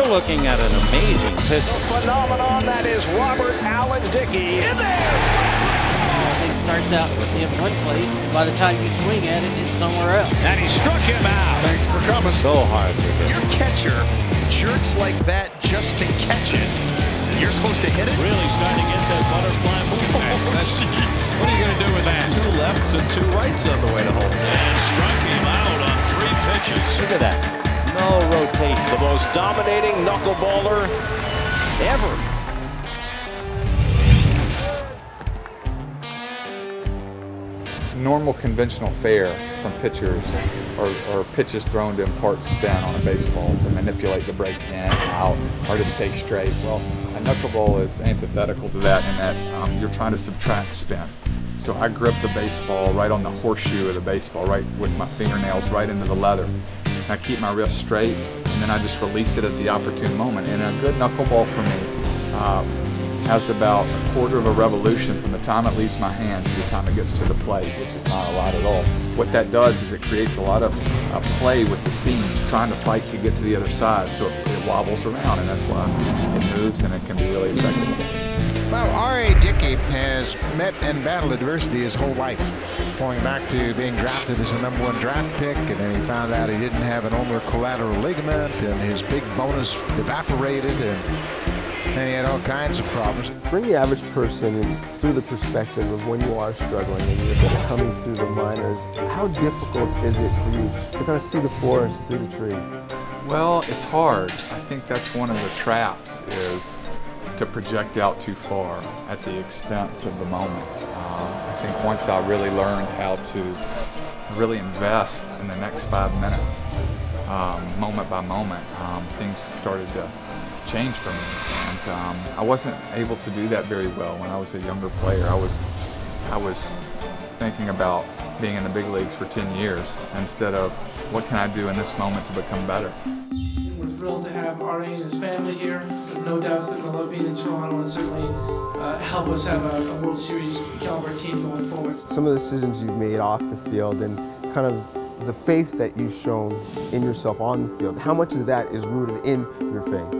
looking at an amazing pitch. The phenomenon that is Robert Allen Dickey. In there! Thing starts out with him one place, by the time you swing at it, it's somewhere else. And he struck him out. Thanks for coming. So hard to hit. Your catcher jerks like that just to catch it. You're supposed to hit it? Really starting to get that butterfly moving back. What are you going to do with that? 2 lefts and 2 rights on the way to home. And struck him out on 3 pitches. Look at that. No rotation. The most dominating knuckleballer ever. Normal conventional fare from pitchers or pitches thrown to impart spin on a baseball to manipulate the break in, out, or to stay straight. Well, a knuckleball is antithetical to that in that you're trying to subtract spin. So I grip the baseball right on the horseshoe of the baseball, right with my fingernails right into the leather. I keep my wrist straight, and then I just release it at the opportune moment. And a good knuckleball for me has about a quarter of a revolution from the time it leaves my hand to the time it gets to the plate, which is not a lot at all. What that does is it creates a lot of play with the seams, trying to fight to get to the other side, so it wobbles around, and that's why it moves and it can be really effective. Well, RA Dickey has met and battled adversity his whole life, going back to being drafted as a #1 draft pick, and then he found out he didn't have an ulnar collateral ligament, and his big bonus evaporated, and he had all kinds of problems. Bring the average person in through the perspective of when you are struggling and you're kind of coming through the minors. How difficult is it for you to kind of see the forest through the trees? Well, it's hard. I think that's one of the traps, is to project out too far at the expense of the moment. I think once I really learned how to really invest in the next 5 minutes, moment by moment, things started to change for me. And I wasn't able to do that very well when I was a younger player. I was thinking about being in the big leagues for 10 years instead of what can I do in this moment to become better. We're thrilled to have RA and his family here. No doubts they're going to love being in Toronto and certainly help us have a World Series caliber team going forward. Some of the decisions you've made off the field and kind of the faith that you've shown in yourself on the field, how much of that is rooted in your faith?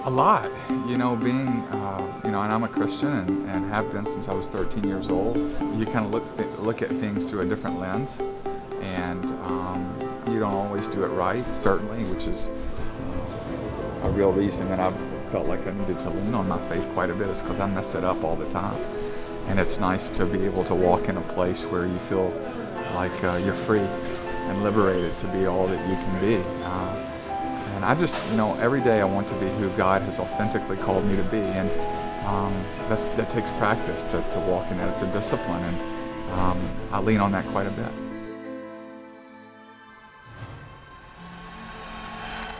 A lot, you know, being, and I'm a Christian and have been since I was 13 years old. You kind of look at things through a different lens, and you don't always do it right, certainly, which is a real reason that I've felt like I needed to lean on my faith quite a bit, is because I mess it up all the time. And it's nice to be able to walk in a place where you feel like you're free and liberated to be all that you can be. And I just, every day I want to be who God has authentically called me to be, and that takes practice to walk in it. It's a discipline, and I lean on that quite a bit.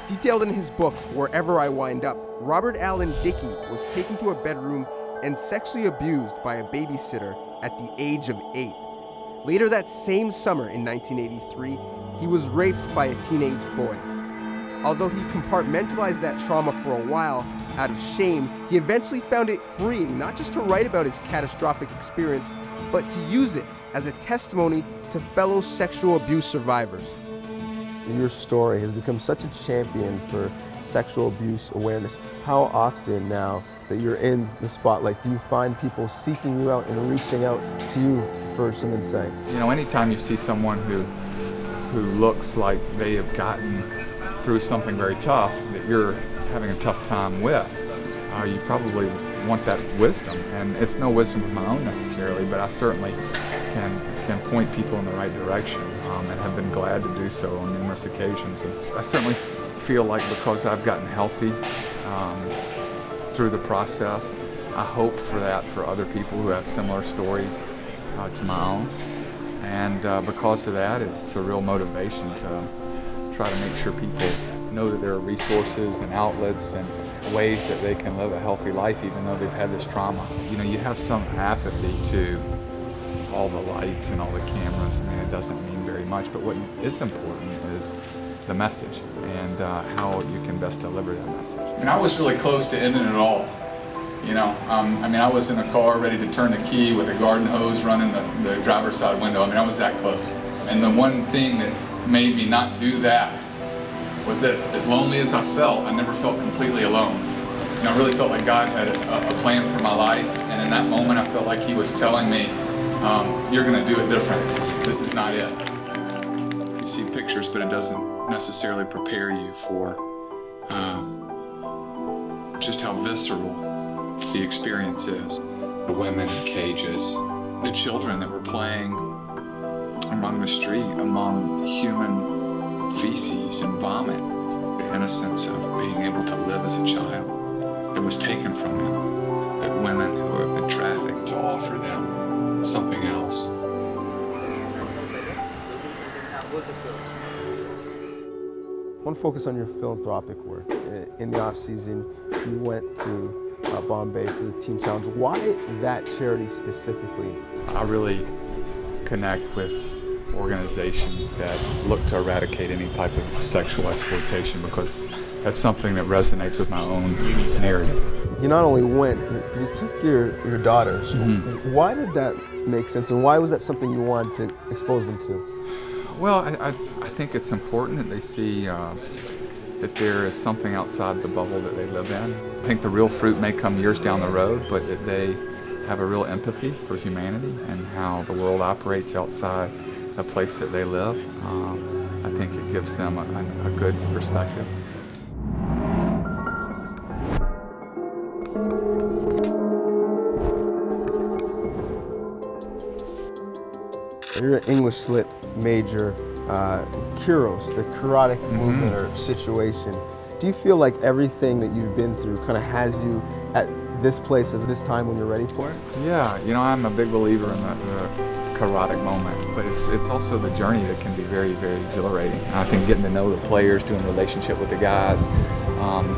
Detailed in his book, Wherever I Wind Up, Robert Allen Dickey was taken to a bedroom and sexually abused by a babysitter at the age of 8. Later that same summer in 1983, he was raped by a teenage boy. Although he compartmentalized that trauma for a while out of shame, he eventually found it freeing not just to write about his catastrophic experience, but to use it as a testimony to fellow sexual abuse survivors. Your story has become such a champion for sexual abuse awareness. How often now that you're in the spotlight do you find people seeking you out and reaching out to you for some insight? Anytime you see someone who looks like they have gotten through something very tough that you're having a tough time with, you probably want that wisdom. And it's no wisdom of my own necessarily, but I certainly can point people in the right direction, and have been glad to do so on numerous occasions. And I certainly feel like because I've gotten healthy through the process, I hope for that for other people who have similar stories to my own. And because of that, it's a real motivation to try to make sure people know that there are resources and outlets and ways that they can live a healthy life even though they've had this trauma. You have some apathy to all the lights and all the cameras. I mean, it doesn't mean very much, but what is important is the message and how you can best deliver that message. And I was really close to ending it all. I was in a car ready to turn the key with a garden hose running the driver's side window. I was that close. And the one thing that made me not do that was that as lonely as I felt, I never felt completely alone. And I really felt like God had a plan for my life, and in that moment I felt like He was telling me, you're going to do it different. This is not it. You see pictures, but it doesn't necessarily prepare you for just how visceral the experience is. The women in cages, the children that were playing among the street, among human feces and vomit. The innocence of being able to live as a child that was taken from them. That women who have been trafficked to offer them something else. I want to focus on your philanthropic work. In the off-season, you went to Bombay for the Teen Challenge. Why that charity specifically? I really connect with organizations that look to eradicate any type of sexual exploitation because that's something that resonates with my own narrative. You not only went, you took your daughters. Mm-hmm. Why did that make sense, and why was that something you wanted to expose them to? Well, I think it's important that they see that there is something outside the bubble that they live in. I think the real fruit may come years down the road, but that they have a real empathy for humanity and how the world operates outside the place that they live. I think it gives them a good perspective. You're an English Lit major, Kuros, the karate movement or situation. Do you feel like everything that you've been through kind of has you at this place at this time when you're ready for it? Yeah, you know, I'm a big believer in the karatic moment, but it's also the journey that can be very, very exhilarating. And I think getting to know the players, doing a relationship with the guys,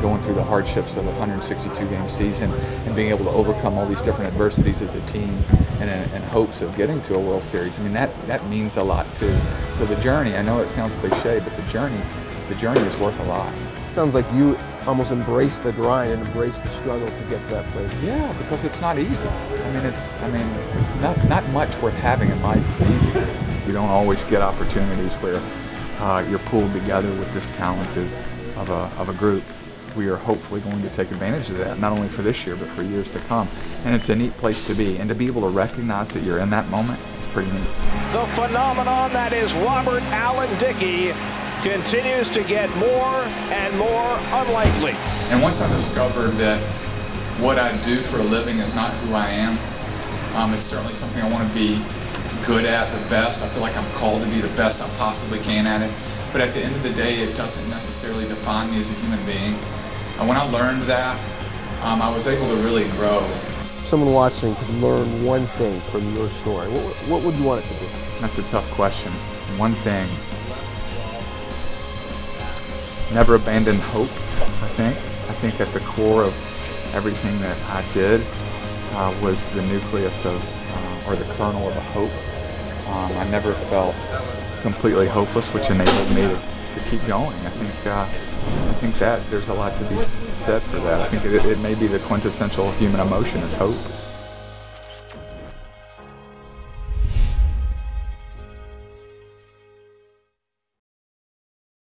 going through the hardships of a 162-game season and being able to overcome all these different adversities as a team and in hopes of getting to a World Series. I mean, that means a lot too. So the journey, I know it sounds cliche, but the journey is worth a lot. Sounds like you almost embrace the grind and embrace the struggle to get to that place. Yeah, because it's not easy. I mean, not much worth having in life is easy. You don't always get opportunities where you're pulled together with this talented of a group. We are hopefully going to take advantage of that, not only for this year, but for years to come. And it's a neat place to be. And to be able to recognize that you're in that moment is pretty neat. The phenomenon that is Robert Allen Dickey continues to get more and more unlikely. And once I discovered that what I do for a living is not who I am, it's certainly something I want to be good at, the best. I feel like I'm called to be the best I possibly can at it. But at the end of the day, it doesn't necessarily define me as a human being. And when I learned that, I was able to really grow. Someone watching could learn one thing from your story. What would you want it to be? That's a tough question. One thing. Never abandon hope, I think. I think at the core of everything that I did was the nucleus of, or the kernel of a hope. I never felt completely hopeless, which enabled me to keep going. I think that there's a lot to be said for that. I think it may be the quintessential human emotion is hope.